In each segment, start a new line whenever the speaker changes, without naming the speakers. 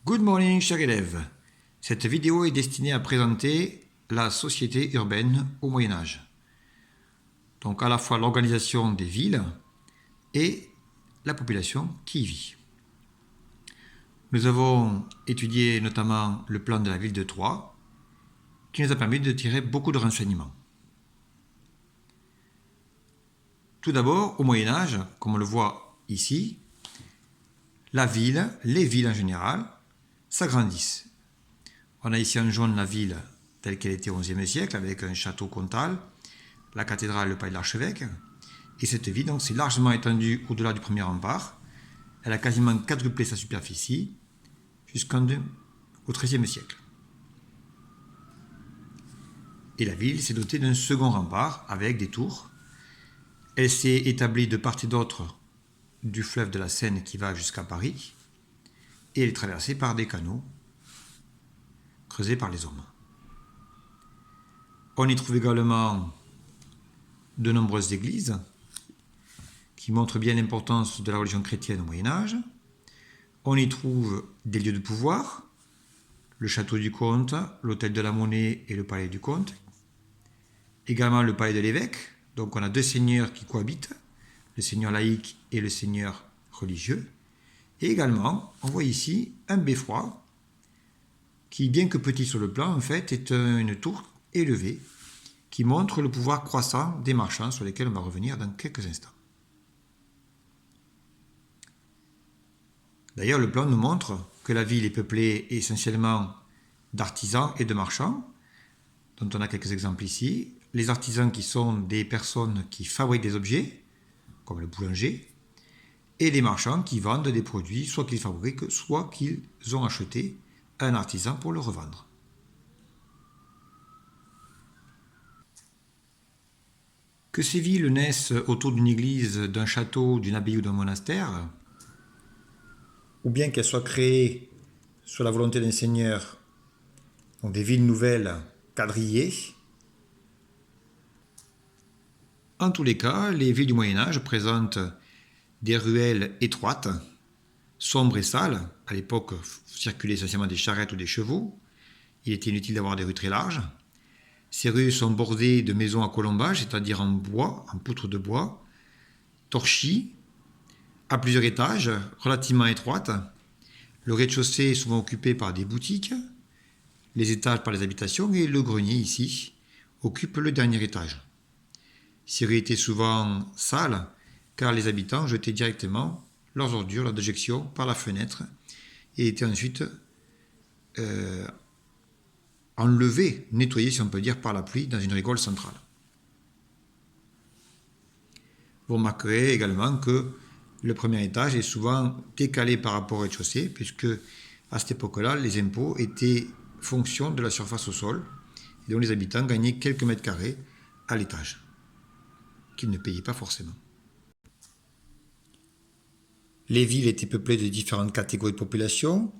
Good morning, chers élèves. Cette vidéo est destinée à présenter la société urbaine au Moyen-Âge. Donc à la fois l'organisation des villes et la population qui y vit. Nous avons étudié notamment le plan de la ville de Troyes, qui nous a permis de tirer beaucoup de renseignements. Tout d'abord, au Moyen-Âge, comme on le voit ici, la ville, les villes en général, s'agrandissent. On a ici en jaune la ville telle qu'elle était au XIe siècle, avec un château comtal, la cathédrale, le palais de l'archevêque. Et cette ville donc s'est largement étendue au-delà du premier rempart. Elle a quasiment quadruplé sa superficie jusqu'au XIIIe siècle. Et la ville s'est dotée d'un second rempart avec des tours. Elle s'est établie de part et d'autre du fleuve de la Seine qui va jusqu'à Paris. Et elle est traversée par des canaux creusés par les hommes. On y trouve également de nombreuses églises qui montrent bien l'importance de la religion chrétienne au Moyen-Âge. On y trouve des lieux de pouvoir, le château du comte, l'hôtel de la Monnaie et le palais du comte. Également le palais de l'évêque. Donc on a deux seigneurs qui cohabitent, le seigneur laïque et le seigneur religieux. Et également, on voit ici un beffroi qui, bien que petit sur le plan, en fait, est une tour élevée qui montre le pouvoir croissant des marchands sur lesquels on va revenir dans quelques instants. D'ailleurs, le plan nous montre que la ville est peuplée essentiellement d'artisans et de marchands, dont on a quelques exemples ici. Les artisans qui sont des personnes qui fabriquent des objets, comme le boulanger, et les marchands qui vendent des produits, soit qu'ils fabriquent, soit qu'ils ont acheté à un artisan pour le revendre. Que ces villes naissent autour d'une église, d'un château, d'une abbaye ou d'un monastère, ou bien qu'elles soient créées sur la volonté d'un seigneur, donc des villes nouvelles quadrillées, en tous les cas, les villes du Moyen-Âge présentent des ruelles étroites, sombres et sales. À l'époque, circulaient essentiellement des charrettes ou des chevaux. Il était inutile d'avoir des rues très larges. Ces rues sont bordées de maisons à colombage, c'est-à-dire en bois, en poutres de bois, torchis, à plusieurs étages, relativement étroites. Le rez-de-chaussée est souvent occupé par des boutiques, les étages par les habitations, et le grenier, ici, occupe le dernier étage. Ces rues étaient souvent sales, car les habitants jetaient directement leurs ordures, leurs déjections, par la fenêtre, et étaient ensuite enlevés, nettoyés, si on peut dire, par la pluie, dans une rigole centrale. Vous remarquerez également que le premier étage est souvent décalé par rapport au rez-de-chaussée, puisque à cette époque-là, les impôts étaient fonction de la surface au sol, et donc les habitants gagnaient quelques mètres carrés à l'étage, qu'ils ne payaient pas forcément. Les villes étaient peuplées de différentes catégories de population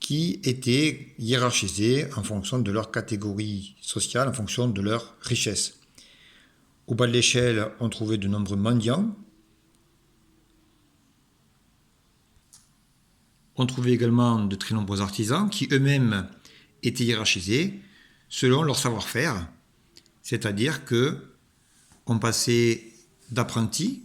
qui étaient hiérarchisées en fonction de leur catégorie sociale, en fonction de leur richesse. Au bas de l'échelle, on trouvait de nombreux mendiants. On trouvait également de très nombreux artisans qui eux-mêmes étaient hiérarchisés selon leur savoir-faire, c'est-à-dire que on passait d'apprentis,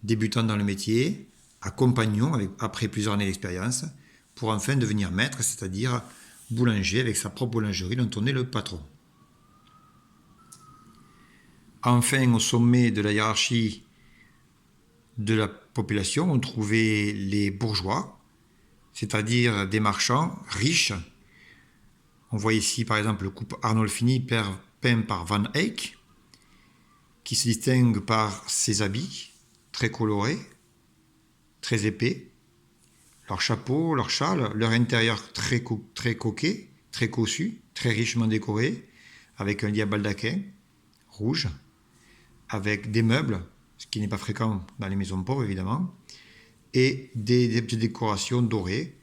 débutants dans le métier, à compagnons après plusieurs années d'expérience, pour enfin devenir maître, c'est-à-dire boulanger avec sa propre boulangerie dont on est le patron. Enfin, au sommet de la hiérarchie de la population, on trouvait les bourgeois, c'est-à-dire des marchands riches. On voit ici par exemple le couple Arnolfini peint par Van Eyck, qui se distingue par ses habits très colorés, très épais, leurs chapeaux, leurs châles, leur intérieur très coquet, très cossu, très richement décoré, avec un lit à baldaquin rouge, avec des meubles, ce qui n'est pas fréquent dans les maisons pauvres évidemment, et des décorations dorées.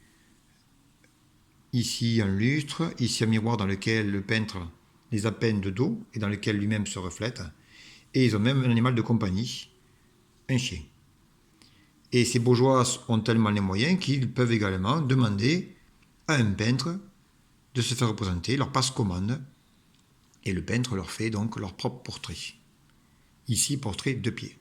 Ici un lustre, ici un miroir dans lequel le peintre les a peints de dos et dans lequel lui-même se reflète. Et ils ont même un animal de compagnie, un chien. Et ces bourgeois ont tellement les moyens qu'ils peuvent également demander à un peintre de se faire représenter, leur passe commande, et le peintre leur fait donc leur propre portrait. Ici, portrait de pied.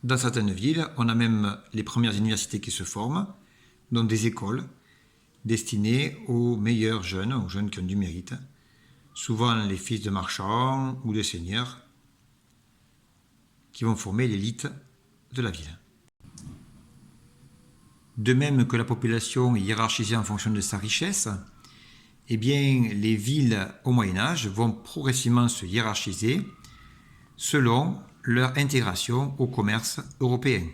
Dans certaines villes, on a même les premières universités qui se forment, dont des écoles destinées aux meilleurs jeunes, aux jeunes qui ont du mérite, souvent les fils de marchands ou de seigneurs, qui vont former l'élite de la ville. De même que la population est hiérarchisée en fonction de sa richesse, eh bien, les villes au Moyen-Âge vont progressivement se hiérarchiser selon leur intégration au commerce européen.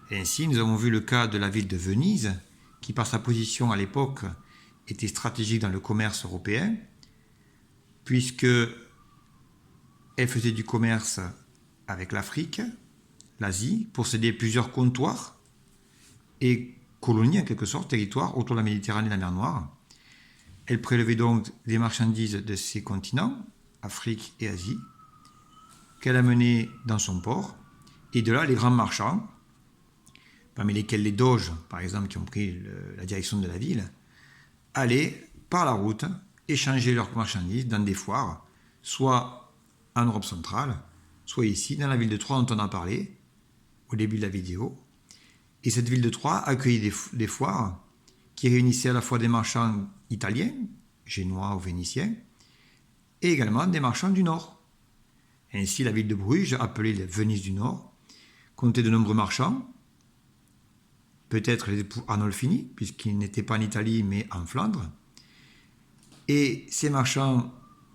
Et ainsi, nous avons vu le cas de la ville de Venise, qui par sa position à l'époque était stratégique dans le commerce européen, puisque elle faisait du commerce avec l'Afrique, l'Asie, possédait plusieurs comptoirs et colonies en quelque sorte, territoires autour de la Méditerranée et de la mer Noire. Elle prélevait donc des marchandises de ces continents, Afrique et Asie, qu'elle amenait dans son port. Et de là, les grands marchands, parmi lesquels les doges, par exemple, qui ont pris la direction de la ville, allaient par la route échanger leurs marchandises dans des foires, soit en Europe centrale, soit ici, dans la ville de Troyes dont on a parlé au début de la vidéo. Et cette ville de Troyes accueillait des foires qui réunissaient à la fois des marchands italiens, génois ou vénitiens, et également des marchands du Nord. Ainsi, la ville de Bruges, appelée la Venise du Nord, comptait de nombreux marchands, peut-être les époux Arnolfini, puisqu'ils n'étaient pas en Italie mais en Flandre. Et ces marchands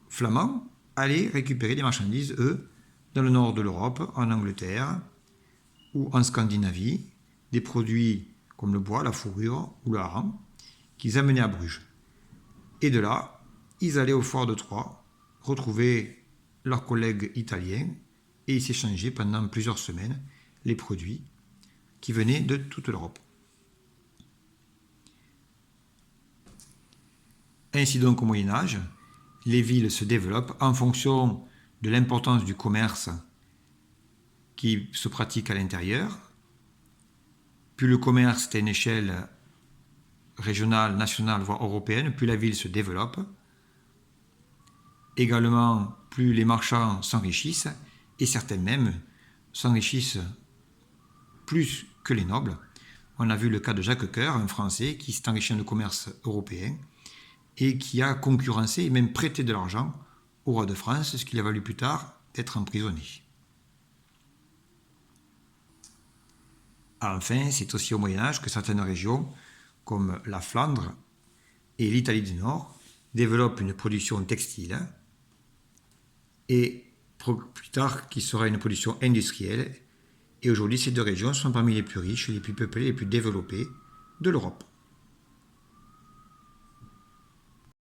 flamands allaient récupérer des marchandises, eux, dans le nord de l'Europe, en Angleterre ou en Scandinavie, des produits comme le bois, la fourrure ou le hareng, qu'ils amenaient à Bruges. Et de là, ils allaient au fort de Troyes, retrouver leurs collègues italiens, et ils s'échangeaient pendant plusieurs semaines les produits qui venaient de toute l'Europe. Ainsi donc au Moyen-Âge, les villes se développent en fonction de l'importance du commerce qui se pratique à l'intérieur. Plus le commerce est à une échelle régionale, nationale, voire européenne, plus la ville se développe. Également, plus les marchands s'enrichissent, et certains même s'enrichissent plus que les nobles. On a vu le cas de Jacques Coeur, un Français qui s'est enrichi dans le commerce européen et qui a concurrencé et même prêté de l'argent au roi de France, ce qui lui a valu plus tard d'être emprisonné. Enfin, c'est aussi au Moyen-Âge que certaines régions, comme la Flandre et l'Italie du Nord, développent une production textile et plus tard qui sera une production industrielle. Et aujourd'hui, ces deux régions sont parmi les plus riches, les plus peuplées, les plus développées de l'Europe.